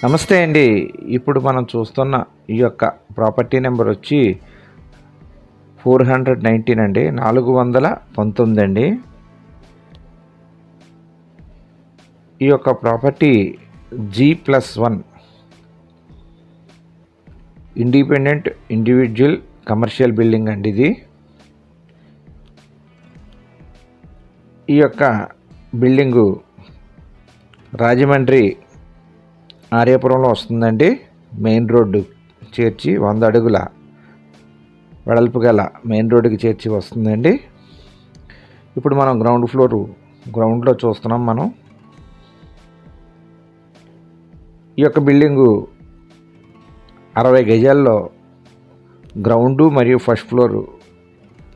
నమస్తే అండి. ఇప్పుడు మనం చూస్తున్న ఈ యొక్క ప్రాపర్టీ నెంబర్ వచ్చి 419 అండి. 419 అండి. ఈ యొక్క property G+1 independent individual commercial building అండి ఇది. ఈ యొక్క బిల్డింగు రాజమండ్రి ఆర్యాపురంలో వస్తుందండి. మెయిన్ రోడ్డు చేర్చి 100 అడుగుల వెడల్పు గల మెయిన్ రోడ్డుకి చేర్చి వస్తుందండి. ఇప్పుడు మనం గ్రౌండ్లో చూస్తున్నాం. మనం ఈ యొక్క బిల్డింగు 60 గజాల్లో గ్రౌండు మరియు ఫస్ట్ ఫ్లోర్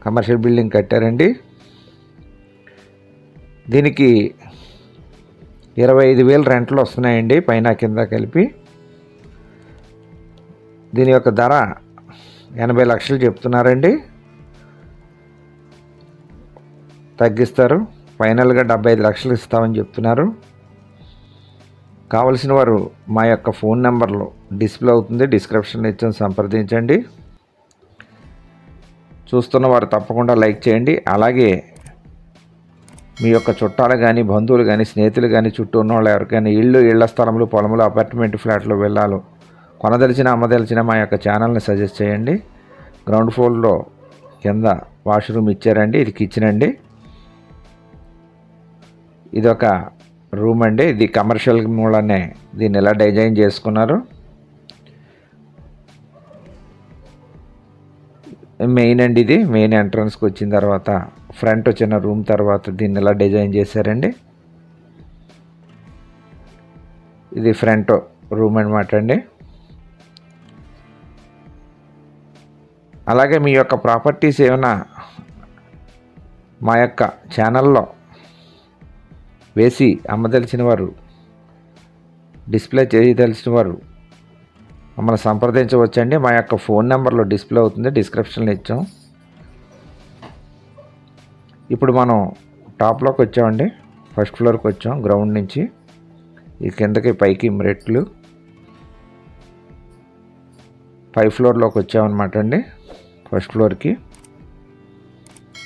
కమర్షియల్ బిల్డింగ్ కట్టారండి. దీనికి 25,000 రెంట్లు వస్తున్నాయండి, పైన కింద కలిపి. దీని యొక్క ధర 80 లక్షలు చెప్తున్నారండి. తగ్గిస్తారు, ఫైనల్గా 75 లక్షలు ఇస్తామని చెప్తున్నారు. కావలసిన వారు మా యొక్క ఫోన్ నెంబర్లో డిస్ప్లే అవుతుంది, డిస్క్రిప్షన్లో ఇచ్చాను, సంప్రదించండి. చూస్తున్న వారు తప్పకుండా లైక్ చేయండి. అలాగే మీ యొక్క చుట్టాలు కానీ, బంధువులు కానీ, స్నేహితులు కానీ, చుట్టూ ఉన్న వాళ్ళు ఎవరికైనా ఇళ్ల స్థలములు, పొలములు, అపార్ట్మెంట్ ఫ్లాట్లు వెళ్ళాలి కొనదలిచిన, అమ్మదలిచిన మా యొక్క ఛానల్ని సజెస్ట్ చేయండి. గ్రౌండ్ ఫ్లోర్లో కింద వాష్రూమ్ ఇచ్చారండి. ఇది కిచెన్ అండి. ఇదొక రూమ్ అండి. ఇది కమర్షియల్ మూలనే దీన్ని ఎలా డిజైన్ చేసుకున్నారు. మెయిన్ అండి, ఇది మెయిన్ ఎంట్రన్స్కి వచ్చిన తర్వాత ఫ్రంట్ చిన్న రూమ్ తర్వాత దీన్ని ఇలా డిజైన్ చేశారండి. ఇది ఫ్రంట్ రూమ్ అనమాట అండి. అలాగే మీ యొక్క ప్రాపర్టీస్ ఏమైనా మా యొక్క ఛానల్లో వేసి అమ్మదలిచిన వారు, డిస్ప్లే చేయదలిచిన వారు మమ్మల్ని సంప్రదించవచ్చండి. మా యొక్క ఫోన్ నెంబర్లో డిస్ప్లే అవుతుంది, డిస్క్రిప్షన్లో ఇచ్చాం. ఇప్పుడు మనం టాప్లోకి వచ్చామండి. ఫస్ట్ ఫ్లోర్కి వచ్చాం. గ్రౌండ్ నుంచి ఈ కిందకి పైకి మెట్లు 5 ఫ్లోర్లోకి వచ్చామన్నమాట అండి. ఫస్ట్ ఫ్లోర్కి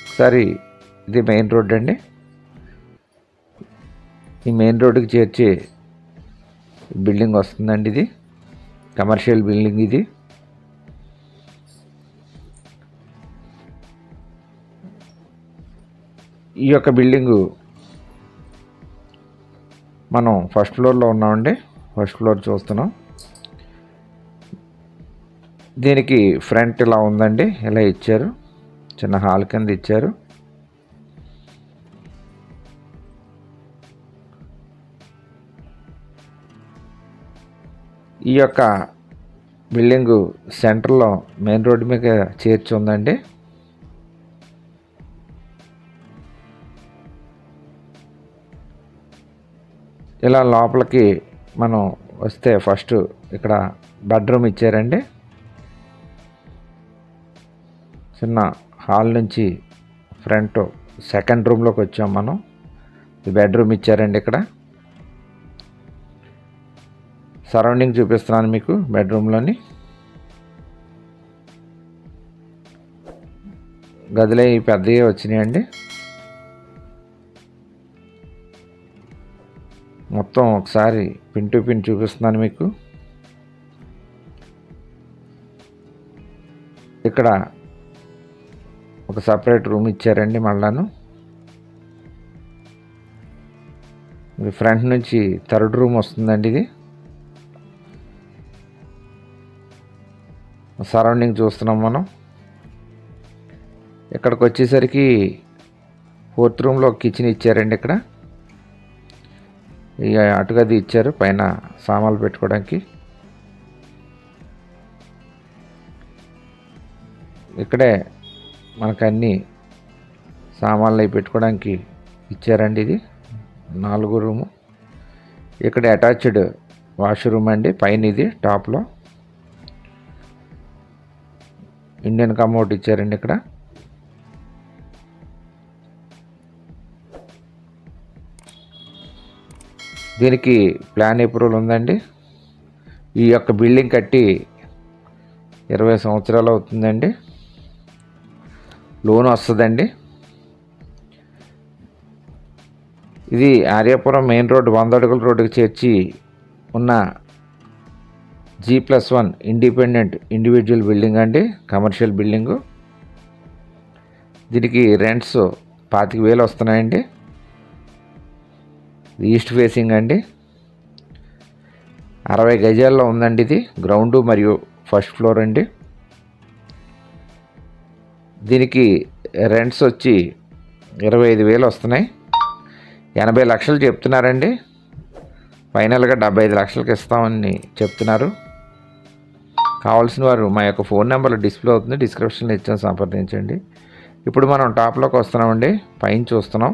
ఒకసారి ఇది మెయిన్ రోడ్ అండి. ఈ మెయిన్ రోడ్డుకి చేర్చి బిల్డింగ్ వస్తుందండి. ఇది కమర్షియల్ బిల్డింగ్. ఇది ఈ యొక్క బిల్డింగు మనం ఫస్ట్ ఫ్లోర్లో ఉన్నామండి. ఫస్ట్ ఫ్లోర్ చూస్తున్నాం. దీనికి ఫ్రంట్ ఇలా ఉందండి, ఇలా ఇచ్చారు, చిన్న హాల్ కింద ఇచ్చారు. ఈ యొక్క బిల్డింగు సెంటర్లో మెయిన్ రోడ్డు మీద చేర్చి ఉందండి. ఇలా లోపలికి మనం వస్తే ఫస్ట్ ఇక్కడ బెడ్రూమ్ ఇచ్చారండి. చిన్న హాల్ నుంచి ఫ్రంట్ సెకండ్ రూమ్లోకి వచ్చాం మనం. ఈ బెడ్రూమ్ ఇచ్చారండి. ఇక్కడ సరౌండింగ్ చూపిస్తున్నాను మీకు. బెడ్రూమ్లోని గదిలో ఈ పెద్దవి వచ్చినాయండి. మొత్తం ఒకసారి పిన్ టు పిన్ చూపిస్తున్నాను మీకు. ఇక్కడ ఒక సపరేట్ రూమ్ ఇచ్చారండి. మళ్ళాను ఇది ఫ్రంట్ నుంచి థర్డ్ రూమ్ వస్తుందండి. ఇది సరౌండింగ్ చూస్తున్నాం మనం. ఇక్కడికి వచ్చేసరికి 4th రూమ్లో కిచెన్ ఇచ్చారండి. ఇక్కడ ఇక అటుగది ఇచ్చారు, పైన సామాన్లు పెట్టుకోవడానికి. ఇక్కడే మనకు అన్ని సామాన్లు అవి పెట్టుకోవడానికి ఇచ్చారండి. ఇది 4వ రూము. ఇక్కడ అటాచ్డ్ వాష్రూమ్ అండి. పైన ఇది టాప్లో ఇండియన్ కమోడ్ ఇచ్చారండి. ఇక్కడ దీనికి ప్లాన్ అప్రూవల్ ఉందండి. ఈ యొక్క బిల్డింగ్ కట్టి 20 సంవత్సరాలు అవుతుందండి. లోన్ వస్తుందండి. ఇది ఆర్యాపురం మెయిన్ రోడ్డు 100 అడుగుల రోడ్డుకి చేర్చి ఉన్న G+1 ఇండివిజువల్ బిల్డింగ్ అండి, కమర్షియల్ బిల్డింగు. దీనికి రెంట్స్ 25,000 వస్తున్నాయండి. ఈస్ట్ ఫేసింగ్ అండి. 60 గజాల్లో ఉందండి. ఇది గ్రౌండ్ మరియు ఫస్ట్ ఫ్లోర్ అండి. దీనికి రెంట్స్ వచ్చి 25,000 వస్తున్నాయి. 80 లక్షలు చెప్తున్నారండి. ఫైనల్గా 75 లక్షలకి ఇస్తామని చెప్తున్నారు. కావాల్సిన వారు మా యొక్క ఫోన్ నెంబర్లో డిస్ప్లే అవుతుంది, డిస్క్రిప్షన్లో ఇచ్చాను, సంప్రదించండి. ఇప్పుడు మనం టాప్లోకి వస్తున్నామండి. పైన చూస్తున్నాం.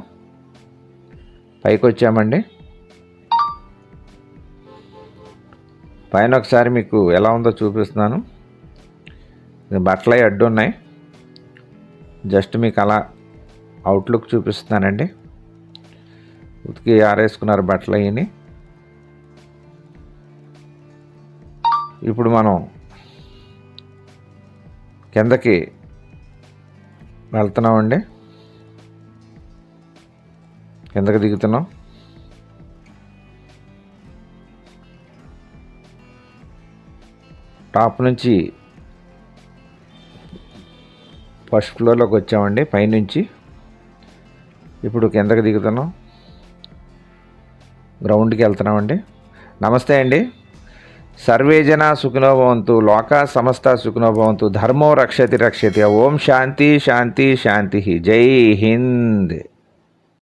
పైకి వచ్చామండి. పైన ఒకసారి మీకు ఎలా ఉందో చూపిస్తున్నాను. బట్టలు అడ్డు ఉన్నాయి. జస్ట్ మీకు అలా అవుట్లుక్ చూపిస్తున్నానండి. ఉతికి ఆరేసుకున్నారు బట్టలు అయ్యి. ఇప్పుడు మనం కిందకి వెళ్తున్నామండి. కిందకి దిగుతున్నాం. టాప్ నుంచి ఫస్ట్ ఫ్లోర్లోకి వచ్చామండి. పైనుంచి ఇప్పుడు కిందకి దిగుతున్నాం. గ్రౌండ్కి వెళ్తున్నామండి. నమస్తే అండి. సర్వే జనా సుఖినో భవంతు, లోకా సమస్త సుఖినో భవంతు, ధర్మో రక్షతి రక్షతి. ఓం శాంతి శాంతి శాంతి. జై హింద్.